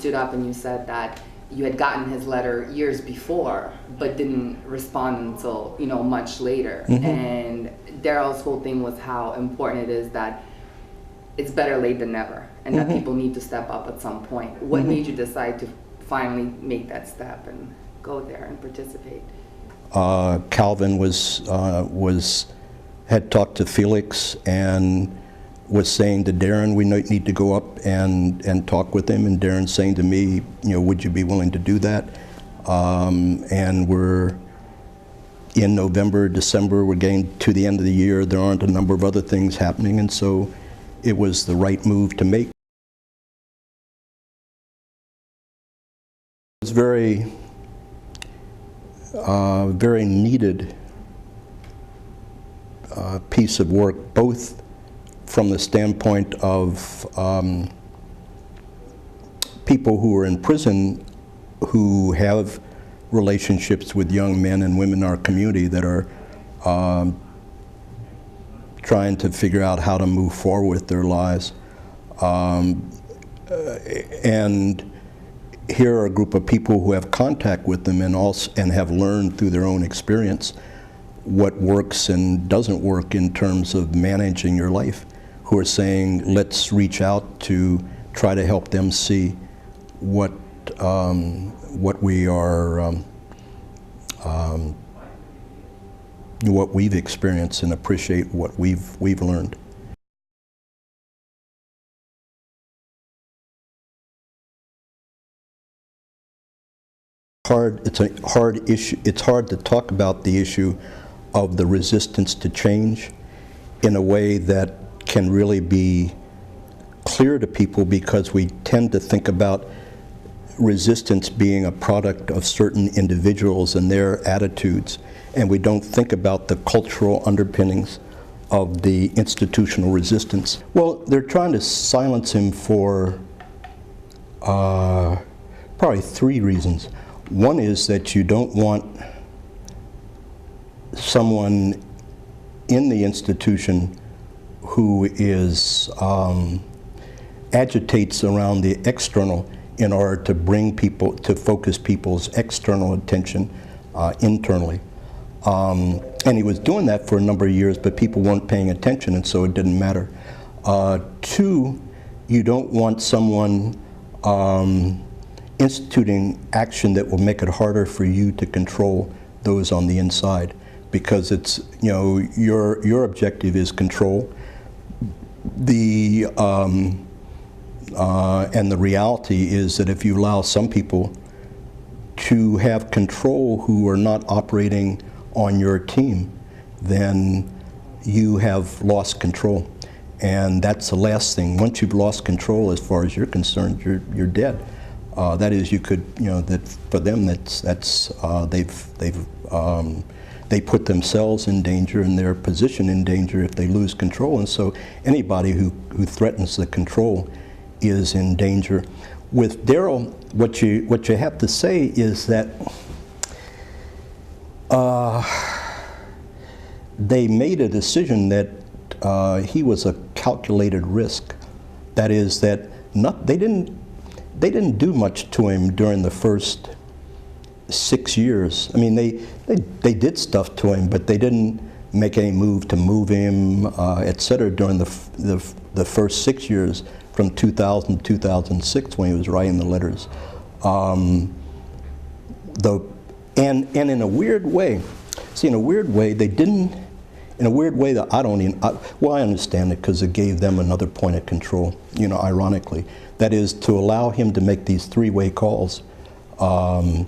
stood up and you said that you had gotten his letter years before, but didn't respond until, you know, much later. Mm-hmm. And Darrell's whole thing was how important it is that it's better late than never, and that people need to step up at some point. What made you decide to finally make that step and go there and participate? Calvin had talked to Felix and was saying to Darren, we need to go up and talk with him, and Darren saying to me, you know, would you be willing to do that? And we're in November, December, we're getting to the end of the year, there aren't a number of other things happening, and so it was the right move to make. It was very needed piece of work, both from the standpoint of people who are in prison who have relationships with young men and women in our community that are trying to figure out how to move forward with their lives. And here are a group of people who have contact with them and have learned through their own experience what works and doesn't work in terms of managing your life, who are saying, let's reach out to try to help them see what we are, what we've experienced and appreciate what we've learned. It's a hard issue. It's hard to talk about the issue of the resistance to change in a way that can really be clear to people, because we tend to think about resistance being a product of certain individuals and their attitudes, and we don't think about the cultural underpinnings of the institutional resistance. Well, they're trying to silence him for probably three reasons. One is that you don't want someone in the institution who is agitates around the external in order to bring people, to focus people's external attention internally. And he was doing that for a number of years, but people weren't paying attention, and so it didn't matter. Two, you don't want someone instituting action that will make it harder for you to control those on the inside, because it's, you know, your objective is control. And the reality is that if you allow some people to have control who are not operating on your team, then you have lost control. And that's the last thing. Once you've lost control, as far as you're concerned, you're dead. That is, you could, you know, that for them, they put themselves in danger and their position in danger if they lose control. And so anybody who threatens the control is in danger. With Darrell, what you have to say is that they made a decision that he was a calculated risk. That is, that they didn't do much to him during the first 6 years. I mean, they did stuff to him, but they didn't make any move to move him, et cetera, during the first 6 years, from 2000 to 2006, when he was writing the letters. And in a weird way, see, in a weird way, they didn't, in a weird way that I don't even, well, I understand it because it gave them another point of control, you know, ironically. That is, to allow him to make these three-way calls. And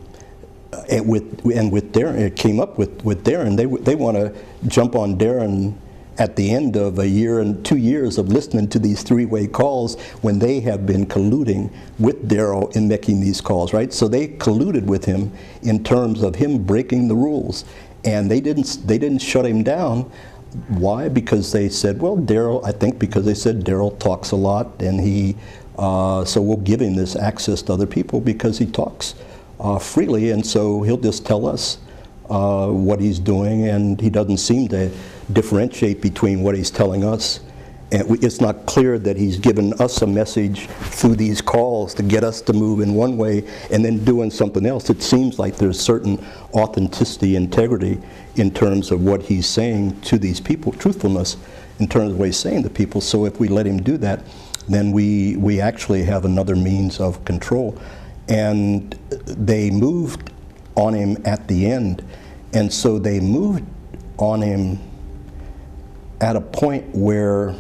with Darren, it came up with Darren. They want to jump on Darren at the end of a year and 2 years of listening to these three-way calls, when they have been colluding with Darrell in making these calls, right? So they colluded with him in terms of him breaking the rules, and they didn't shut him down. Why? Because they said, well, Darrell, I think because they said Darrell talks a lot, and he, so we'll give him this access to other people because he talks freely, and so he'll just tell us what he's doing, and he doesn't seem to differentiate between what he's telling us And it's not clear that he's given us a message through these calls to get us to move in one way and then doing something else. It seems like there's certain authenticity, integrity in terms of what he's saying to these people, truthfulness in terms of what he's saying to people. So if we let him do that, then we actually have another means of control. And they moved on him at the end. And so they moved on him at a point where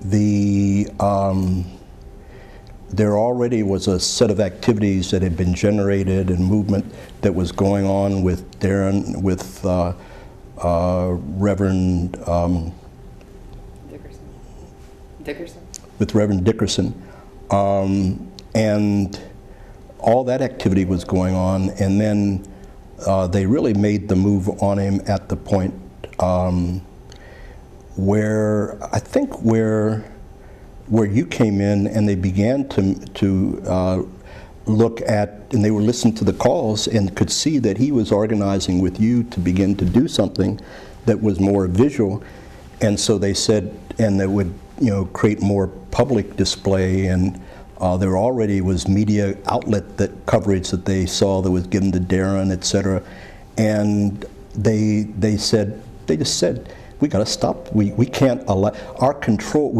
there already was a set of activities that had been generated and movement that was going on with Darren, with Reverend Dickerson. With Reverend Dickerson, and all that activity was going on, and then they really made the move on him at the point where I think where you came in, and they began to look at, and they were listening to the calls and could see that he was organizing with you to begin to do something that was more visual, and so they said, and they would create more public display, and there already was media outlet that coverage that they saw that was given to Darren, et cetera, and they just said, we got to stop. We can't allow our control.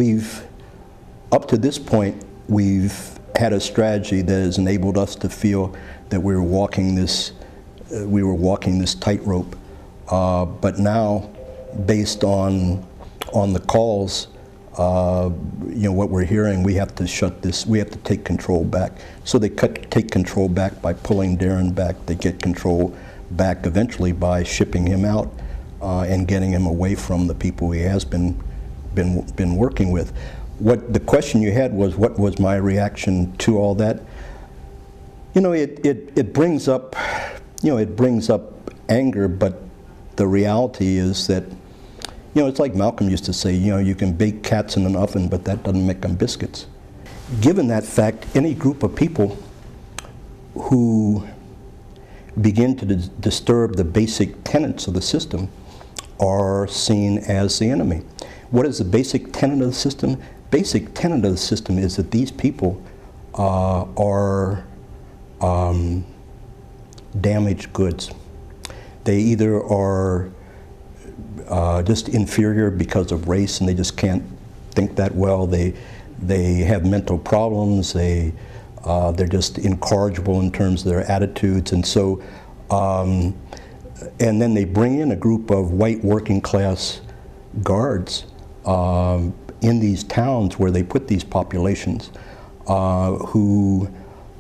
Up to this point, we've had a strategy that has enabled us to feel that we were walking this tightrope. But now, based on the calls, what we're hearing, we have to shut this. We have to take control back. So they take control back by pulling Darren back. They get control back eventually by shipping him out and getting him away from the people he has been working with. What the question you had was, what was my reaction to all that? It brings up, anger, but the reality is that, it's like Malcolm used to say, you can bake cats in an oven, but that doesn't make them biscuits. Given that fact, any group of people who begin to disturb the basic tenets of the system are seen as the enemy. What is the basic tenet of the system? Basic tenet of the system is that these people are damaged goods. They either are just inferior because of race and they just can't think that well. They have mental problems. They're just incorrigible in terms of their attitudes, and so and then they bring in a group of white working class guards in these towns where they put these populations who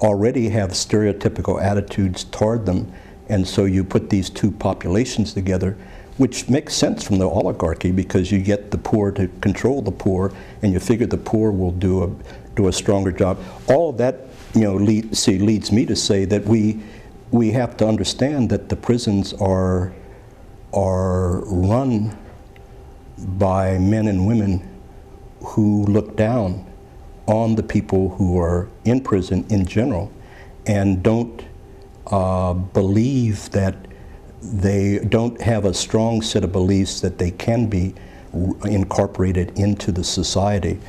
already have stereotypical attitudes toward them, and so you put these two populations together, which makes sense from the oligarchy because you get the poor to control the poor, and you figure the poor will do a stronger job. All of that leads me to say that we have to understand that the prisons are run by men and women who look down on the people who are in prison in general and don't believe that they don't have a strong set of beliefs that they can be incorporated into the society,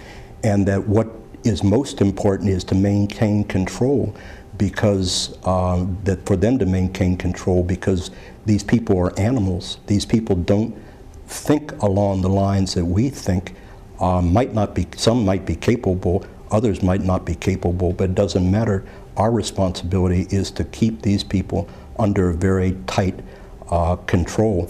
and that what is most important is to maintain control, because that for them to maintain control, because these people are animals. These people don't think along the lines that we think. Some might be capable, others might not be capable, but it doesn't matter. Our responsibility is to keep these people under very tight control.